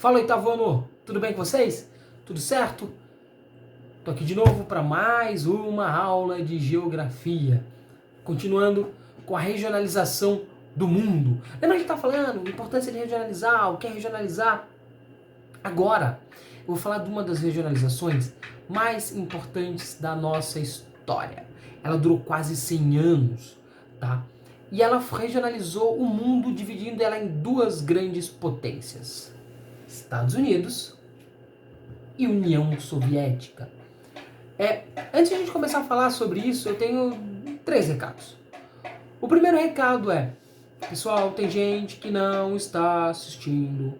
Fala, oitavono! Tudo bem com vocês? Tudo certo? Tô aqui de novo para mais uma aula de geografia. Continuando com a regionalização do mundo. Lembra que a gente tá falando a importância de regionalizar, o que é regionalizar? Agora, eu vou falar de uma das regionalizações mais importantes da nossa história. Ela durou quase 100 anos, tá? E ela regionalizou o mundo, dividindo ela em duas grandes potências: Estados Unidos e União Soviética. Antes de a gente começar a falar sobre isso, eu tenho 3 recados. O primeiro recado é: pessoal, tem gente que não está assistindo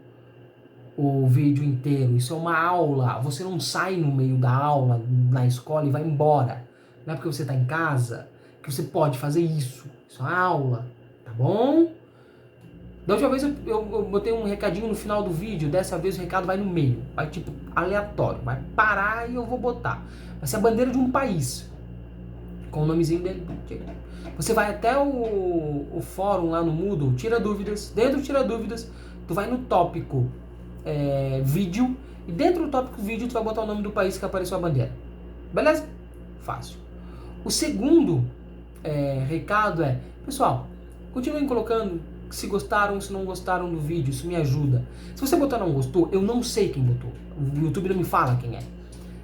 o vídeo inteiro. Isso é uma aula. Você não sai no meio da aula na escola e vai embora. Não é porque você está em casa que você pode fazer isso. Isso é uma aula, tá bom? Da última vez eu botei um recadinho no final do vídeo. Dessa vez o recado vai no meio. Vai tipo aleatório. Vai parar e eu vou botar. Vai ser a bandeira de um país, com o nomezinho dele. Você vai até o fórum lá no Moodle, tira dúvidas. Dentro do tira dúvidas, tu vai no tópico vídeo. E dentro do tópico vídeo tu vai botar o nome do país que apareceu a bandeira. Beleza? Fácil. O segundo recado é: pessoal, continuem colocando se gostaram, se não gostaram do vídeo. Isso me ajuda. Se você botar não gostou, eu não sei quem botou. O YouTube não me fala quem é.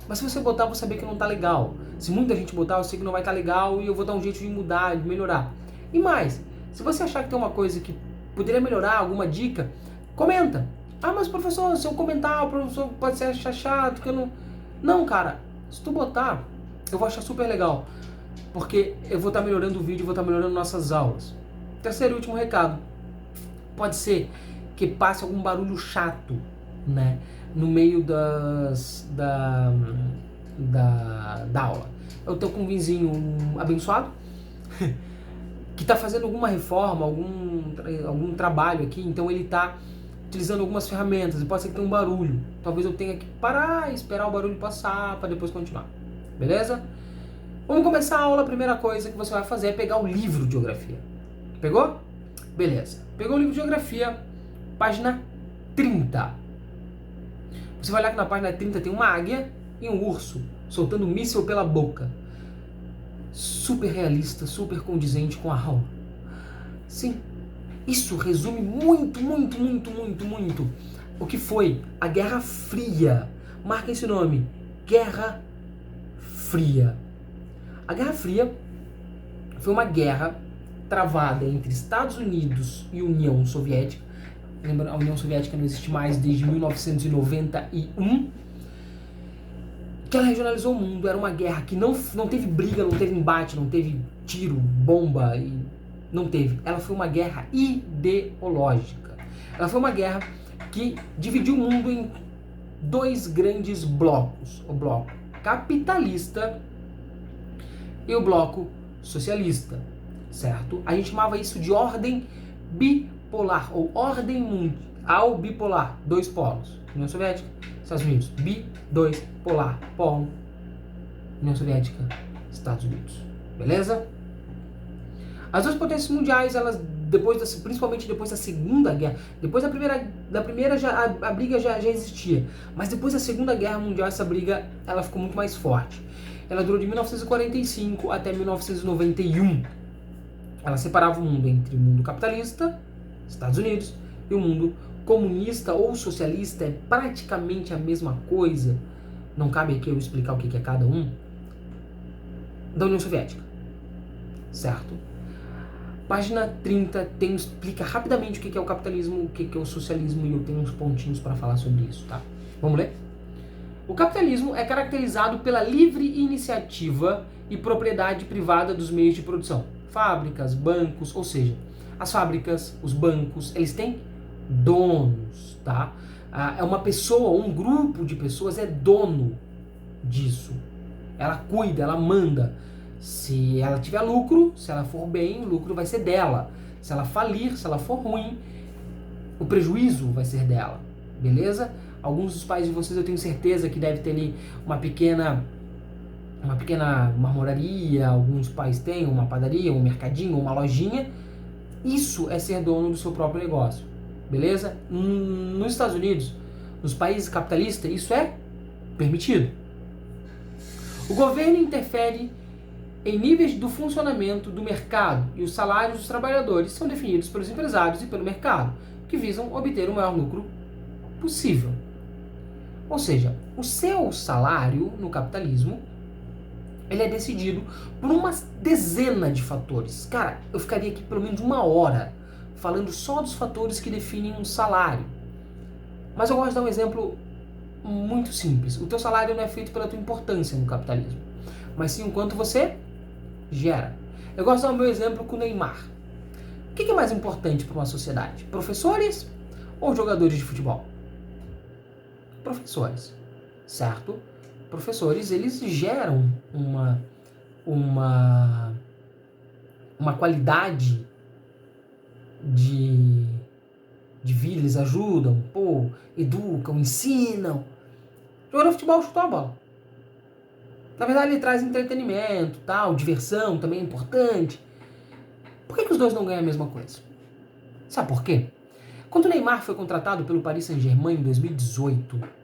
Mas se você botar, eu vou saber que não tá legal. Se muita gente botar, eu sei que não vai estar legal e eu vou dar um jeito de mudar, de melhorar. E mais, se você achar que tem uma coisa que poderia melhorar, alguma dica, comenta. Ah, mas professor, se eu comentar, o professor pode ser achar chato, que eu não... Não, cara, se tu botar, eu vou achar super legal. Porque eu vou estar melhorando o vídeo, vou estar melhorando nossas aulas. Terceiro e último recado. Pode ser que passe algum barulho chato, né, no meio da aula. Eu tô com um vizinho abençoado que tá fazendo alguma reforma, algum trabalho aqui, então ele tá utilizando algumas ferramentas e pode ser que tenha um barulho. Talvez eu tenha que parar e esperar o barulho passar para depois continuar. Beleza? Vamos começar a aula. A primeira coisa que você vai fazer é pegar o livro de geografia. Pegou? Beleza. Pegou o livro de geografia, página 30. Você vai olhar que na página 30 tem uma águia e um urso soltando um míssil pela boca. Super realista, super condizente com a aula. Sim, isso resume muito o que foi a Guerra Fria. Marca esse nome: Guerra Fria. A Guerra Fria foi uma guerra travada entre Estados Unidos e União Soviética. Lembrando, a União Soviética não existe mais desde 1991. Que ela regionalizou o mundo. Era uma guerra que não teve briga, não teve embate, não teve tiro, bomba, não teve. Ela foi uma guerra ideológica. Ela foi uma guerra que dividiu o mundo em 2 grandes blocos: o bloco capitalista e o bloco socialista, certo? A gente chamava isso de ordem bipolar, ou ordem mundial bipolar, 2 polos: União Soviética, Estados Unidos. Bi, 2, polar, polo, União Soviética, Estados Unidos. Beleza? As 2 potências mundiais, elas, principalmente depois da Segunda Guerra, depois da primeira a briga já existia, mas depois da Segunda Guerra Mundial essa briga ela ficou muito mais forte. Ela durou de 1945 até 1991. Ela separava o mundo entre o mundo capitalista, Estados Unidos, e o mundo comunista ou socialista. É praticamente a mesma coisa. Não cabe aqui eu explicar o que é cada um. Da União Soviética, certo? Página 30 explica rapidamente o que é o capitalismo, o que é o socialismo, e eu tenho uns pontinhos para falar sobre isso, tá? Vamos ler? O capitalismo é caracterizado pela livre iniciativa e propriedade privada dos meios de produção. Fábricas, bancos, ou seja, as fábricas, os bancos, eles têm donos, tá? É uma pessoa, um grupo de pessoas é dono disso. Ela cuida, ela manda. Se ela tiver lucro, se ela for bem, o lucro vai ser dela. Se ela falir, se ela for ruim, o prejuízo vai ser dela. Beleza? Alguns dos pais de vocês eu tenho certeza que deve ter ali uma pequena marmoraria. Alguns pais têm uma padaria, um mercadinho, uma lojinha. Isso é ser dono do seu próprio negócio. Beleza? Nos Estados Unidos, Nos países capitalistas, isso é permitido. O governo interfere em níveis do funcionamento do mercado e os salários dos trabalhadores são definidos pelos empresários e pelo mercado, que visam obter o maior lucro possível. Ou seja, o seu salário no capitalismo ele é decidido por uma dezena de fatores. Cara, eu ficaria aqui pelo menos 1 hora falando só dos fatores que definem um salário. Mas eu gosto de dar um exemplo muito simples. O teu salário não é feito pela tua importância no capitalismo, mas sim o quanto você gera. Eu gosto de dar o meu exemplo com o Neymar. O que é mais importante para uma sociedade? Professores ou jogadores de futebol? Professores, certo? Professores, eles geram uma qualidade de vida, eles ajudam, educam, ensinam. Jogador de futebol chutou a bola. Na verdade, ele traz entretenimento, tal, diversão também é importante. Por que os dois não ganham a mesma coisa? Sabe por quê? Quando o Neymar foi contratado pelo Paris Saint-Germain em 2018,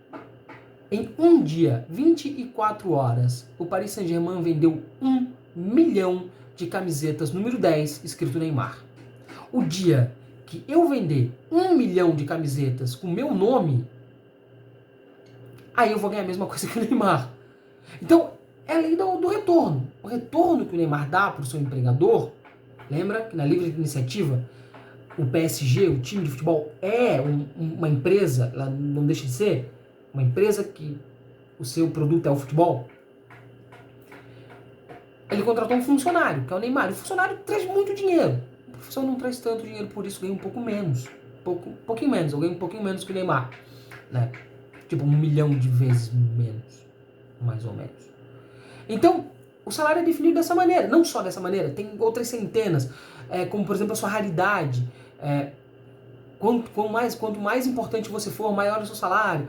em um dia, 24 horas, o Paris Saint-Germain vendeu 1 milhão de camisetas número 10 escrito Neymar. O dia que eu vender 1 milhão de camisetas com meu nome, aí eu vou ganhar a mesma coisa que o Neymar. Então, é a lei do retorno. O retorno que o Neymar dá para o seu empregador, lembra que na livre iniciativa, o PSG, o time de futebol, é uma empresa, ela não deixa de ser, uma empresa que o seu produto é o futebol. Ele contratou um funcionário, que é o Neymar. O funcionário traz muito dinheiro. O professor não traz tanto dinheiro, por isso ganha um pouco menos. Pouquinho menos, eu ganho um pouquinho menos que o Neymar. Né? Tipo 1 milhão de vezes menos, mais ou menos. Então, o salário é definido dessa maneira. Não só dessa maneira, tem outras centenas. Como, por exemplo, a sua raridade. Quanto mais importante você for, maior é o seu salário.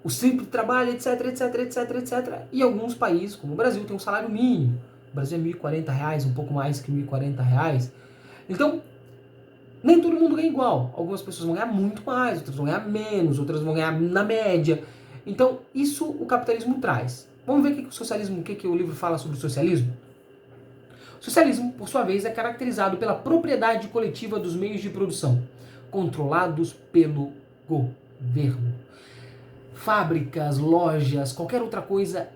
O ciclo de trabalho, etc, etc, etc, etc. E alguns países, como o Brasil, tem um salário mínimo. O Brasil é R$1.040, um pouco mais que R$1.040. Então, nem todo mundo ganha igual. Algumas pessoas vão ganhar muito mais, outras vão ganhar menos, outras vão ganhar na média. Então, isso o capitalismo traz. Vamos ver o que o livro fala sobre o socialismo? O socialismo, por sua vez, é caracterizado pela propriedade coletiva dos meios de produção, controlados pelo governo. Fábricas, lojas, qualquer outra coisa,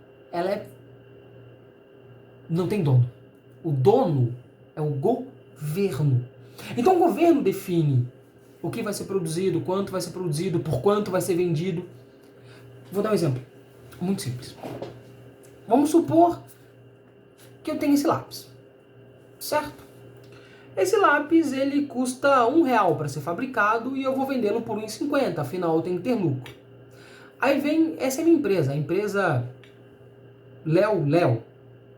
não tem dono. O dono é o governo. Então o governo define o que vai ser produzido, quanto vai ser produzido, por quanto vai ser vendido. Vou dar um exemplo muito simples. Vamos supor que eu tenho esse lápis, certo? Esse lápis ele custa R$1 para ser fabricado e eu vou vendê-lo por R$1,50, afinal eu tenho que ter lucro. Aí vem, essa é a minha empresa, a empresa Léo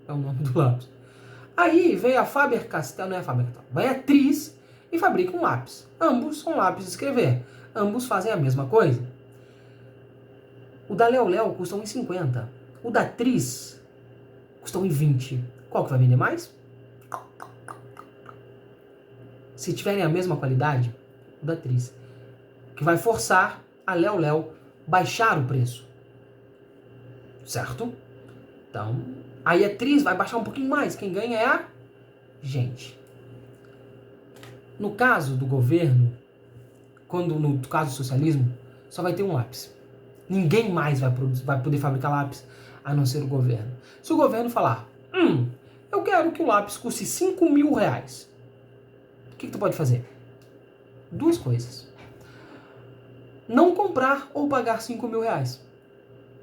é o nome do lápis. Aí vem a Faber-Castell, não é a Faber-Castell, vem a Tris e fabrica um lápis. Ambos são lápis de escrever, ambos fazem a mesma coisa. O da Léo custa R$1,50, o da Tris custa R$1,20. Qual que vai vender mais? Se tiverem a mesma qualidade, o da Tris, que vai forçar a Léo baixar o preço, certo? Então, aí a Tris vai baixar um pouquinho mais, quem ganha é a gente. No caso do governo, no caso do socialismo, só vai ter um lápis. Ninguém mais vai poder fabricar lápis a não ser o governo. Se o governo falar, eu quero que o lápis custe R$5.000, o que tu pode fazer? 2 coisas. Não comprar ou pagar R$5.000.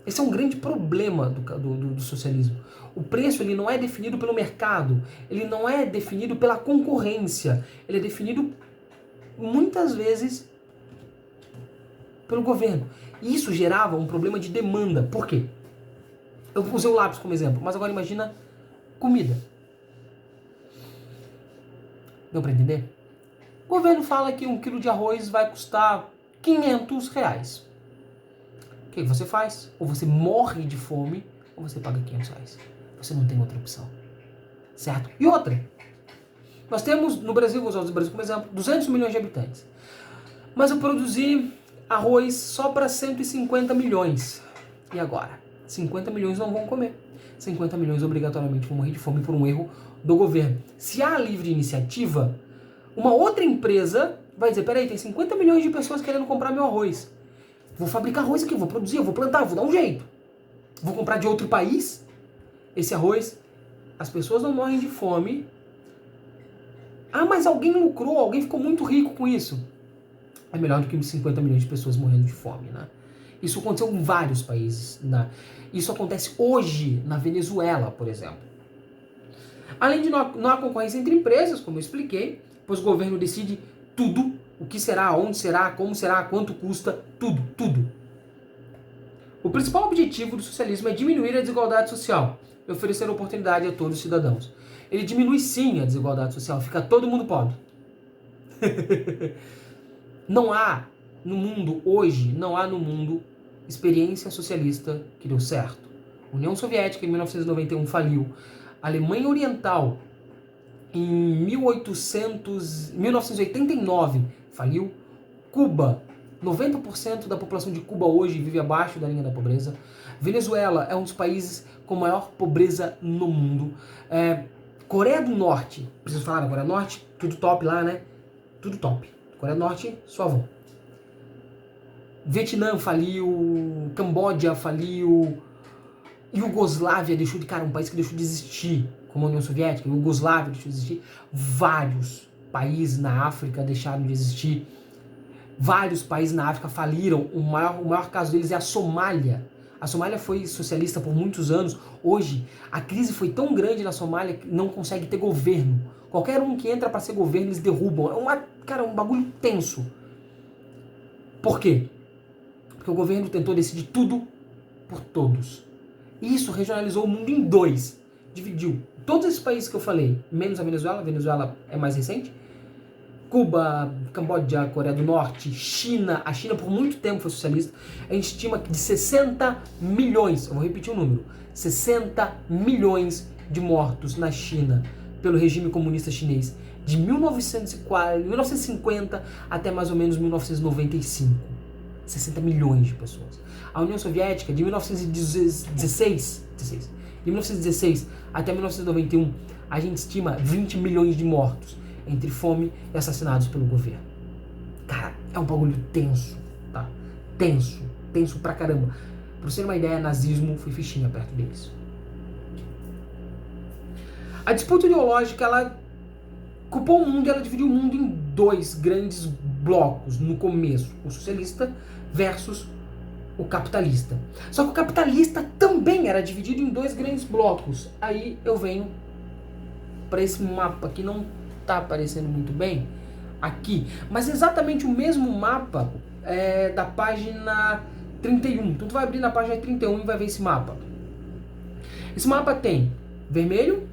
Esse é um grande problema do socialismo. O preço ele não é definido pelo mercado, ele não é definido pela concorrência, ele é definido muitas vezes pelo governo. E isso gerava um problema de demanda. Por quê? Eu usei o lápis como exemplo, mas agora imagina comida. Deu para entender? O governo fala que 1 quilo de arroz vai custar R$500. O que você faz? Ou você morre de fome, ou você paga R$500. Você não tem outra opção. Certo? E outra. Nós temos no Brasil, vou usar o Brasil como exemplo, 200 milhões de habitantes. Mas eu produzi arroz só para 150 milhões. E agora? 50 milhões não vão comer. 50 milhões obrigatoriamente vão morrer de fome por um erro do governo. Se há livre iniciativa, uma outra empresa vai dizer, peraí, tem 50 milhões de pessoas querendo comprar meu arroz. Vou fabricar arroz aqui, vou produzir, eu vou plantar, vou dar um jeito. Vou comprar de outro país esse arroz. As pessoas não morrem de fome. Ah, mas alguém lucrou, alguém ficou muito rico com isso. É melhor do que 50 milhões de pessoas morrendo de fome, né? Isso aconteceu em vários países, né? Isso acontece hoje na Venezuela, por exemplo. Além de não há concorrência entre empresas, como eu expliquei, pois o governo decide tudo, o que será, onde será, como será, quanto custa, tudo, tudo. O principal objetivo do socialismo é diminuir a desigualdade social e oferecer oportunidade a todos os cidadãos. Ele diminui sim a desigualdade social, fica todo mundo pobre. Não há no mundo, hoje, não há no mundo experiência socialista que deu certo. A União Soviética em 1991 faliu. A Alemanha Oriental em 1989 faliu. Cuba, 90% da população de Cuba hoje vive abaixo da linha da pobreza. Venezuela é um dos países com maior pobreza no mundo. Coreia do Norte, preciso falar da Coreia do Norte? Tudo top lá, né? Tudo top. Coreia do Norte, só avô. Vietnã faliu, Camboja faliu, Iugoslávia deixou de, cara, um país que deixou de existir, como a União Soviética, Iugoslávia deixou de existir, vários países na África deixaram de existir, vários países na África faliram, o maior caso deles é a Somália. A Somália foi socialista por muitos anos, hoje a crise foi tão grande na Somália que não consegue ter governo. Qualquer um que entra para ser governo, eles derrubam. É um bagulho tenso. Por quê? Porque o governo tentou decidir tudo por todos. E isso regionalizou o mundo em dois. Dividiu todos esses países que eu falei, menos a Venezuela. A Venezuela é mais recente. Cuba, Camboja, Coreia do Norte, China. A China por muito tempo foi socialista. A gente estima que de 60 milhões, eu vou repetir o número, 60 milhões de mortos na China pelo regime comunista chinês de 1950 até mais ou menos 1995. 60 milhões de pessoas. A União Soviética, de 1916 até 1991, a gente estima 20 milhões de mortos entre fome e assassinados pelo governo. Cara, é um bagulho tenso, tá? Tenso pra caramba. Pra você ter uma ideia, nazismo foi fichinha perto deles. A disputa ideológica, ela culpou o mundo e ela dividiu o mundo em dois grandes blocos no começo. O socialista versus o capitalista. Só que o capitalista também era dividido em dois grandes blocos. Aí eu venho para esse mapa que não está aparecendo muito bem aqui, mas exatamente o mesmo mapa da página 31. Então tu vai abrir na página 31 e vai ver esse mapa. Esse mapa tem vermelho,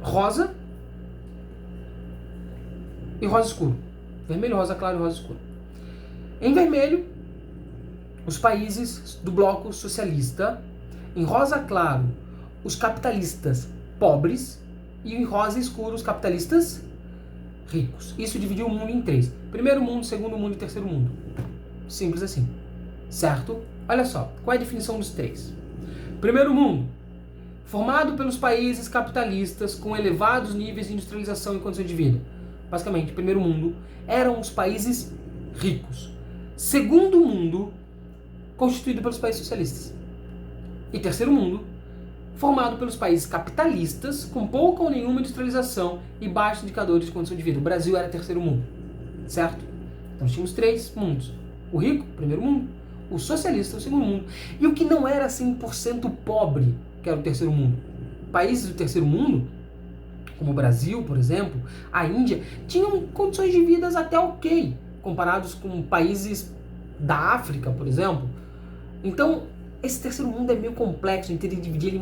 rosa e rosa escuro. Vermelho, rosa claro e rosa escuro. Em vermelho, os países do bloco socialista. Em rosa claro, os capitalistas pobres. E em rosa escuro, os capitalistas ricos. Isso dividiu o mundo em três. Primeiro mundo, segundo mundo e terceiro mundo. Simples assim. Certo? Olha só, qual é a definição dos três? Primeiro mundo, formado pelos países capitalistas com elevados níveis de industrialização e condições de vida. Basicamente, primeiro mundo eram os países ricos. Segundo mundo, constituído pelos países socialistas. E terceiro mundo, formado pelos países capitalistas com pouca ou nenhuma industrialização e baixos indicadores de condição de vida. O Brasil era terceiro mundo, certo? Então tínhamos três mundos. O rico, primeiro mundo. O socialista, o segundo mundo. E o que não era 100% pobre, que era o terceiro mundo. Países do terceiro mundo, como o Brasil, por exemplo, a Índia, tinham condições de vida até ok, comparados com países da África, por exemplo. Então, esse terceiro mundo é meio complexo, a gente teria que dividir ele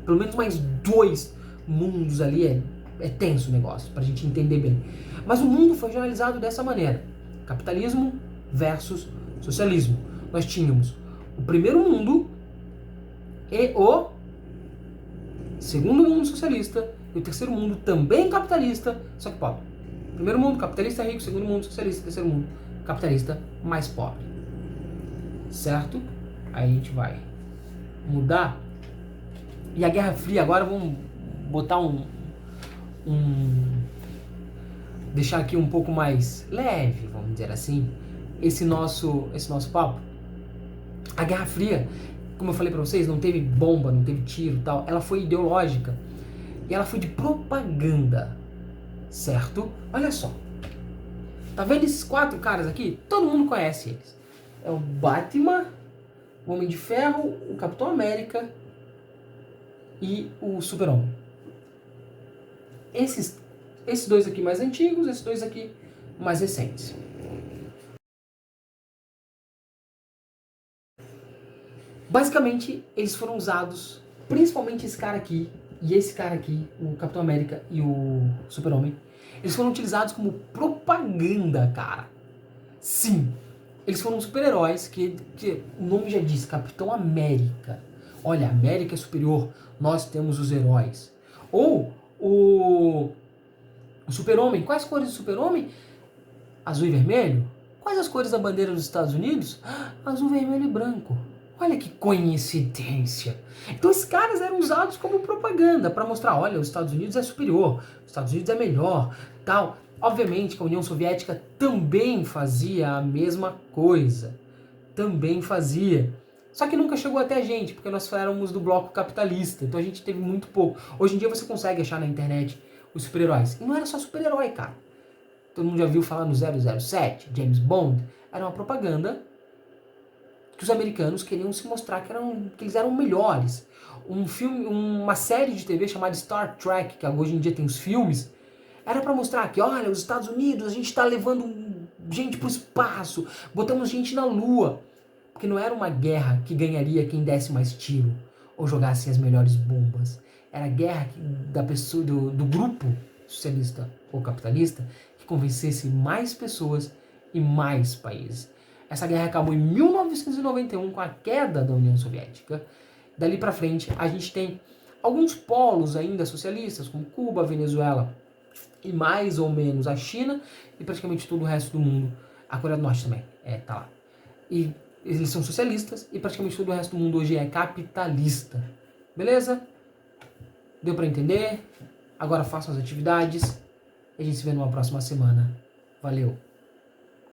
pelo menos mais dois mundos ali, é tenso o negócio, pra gente entender bem. Mas o mundo foi generalizado dessa maneira, capitalismo versus socialismo. Nós tínhamos o primeiro mundo e o segundo mundo socialista, e o terceiro mundo também capitalista, só que pobre. Primeiro mundo, capitalista rico. Segundo mundo, socialista. Terceiro mundo, capitalista mais pobre. Certo? Aí a gente vai mudar. E a Guerra Fria, agora vamos botar deixar aqui um pouco mais leve, vamos dizer assim, esse nosso papo. A Guerra Fria, como eu falei pra vocês, não teve bomba, não teve tiro e tal, ela foi ideológica e ela foi de propaganda, certo? Olha só, tá vendo esses 4 caras aqui? Todo mundo conhece eles. É o Batman, o Homem de Ferro, o Capitão América e o Super-Homem. Esses 2 aqui mais antigos, esses 2 aqui mais recentes. Basicamente, eles foram usados, principalmente esse cara aqui e esse cara aqui, o Capitão América e o Super-Homem, eles foram utilizados como propaganda, cara. Sim, eles foram super-heróis que o nome já diz, Capitão América. Olha, a América é superior, nós temos os heróis. Ou o Super-Homem, quais cores do Super-Homem? Azul e vermelho? Quais as cores da bandeira dos Estados Unidos? Azul, vermelho e branco. Olha que coincidência. Então esses caras eram usados como propaganda para mostrar, olha, os Estados Unidos é superior, os Estados Unidos é melhor, tal. Obviamente que a União Soviética também fazia a mesma coisa. Também fazia. Só que nunca chegou até a gente, porque nós éramos do bloco capitalista, então a gente teve muito pouco. Hoje em dia você consegue achar na internet os super-heróis. E não era só super-herói, cara. Todo mundo já viu falar no 007, James Bond. Era uma propaganda que os americanos queriam se mostrar que eles eram melhores. Uma série de TV chamada Star Trek, que hoje em dia tem os filmes, era para mostrar que, olha, os Estados Unidos, a gente está levando gente para o espaço, botamos gente na Lua. Porque não era uma guerra que ganharia quem desse mais tiro ou jogasse as melhores bombas. Era a guerra da pessoa, do grupo socialista ou capitalista que convencesse mais pessoas e mais países. Essa guerra acabou em 1991 com a queda da União Soviética. Dali para frente a gente tem alguns polos ainda socialistas, como Cuba, Venezuela e mais ou menos a China e praticamente todo o resto do mundo. A Coreia do Norte também tá lá. E eles são socialistas e praticamente todo o resto do mundo hoje é capitalista. Beleza? Deu para entender? Agora façam as atividades e a gente se vê numa próxima semana. Valeu!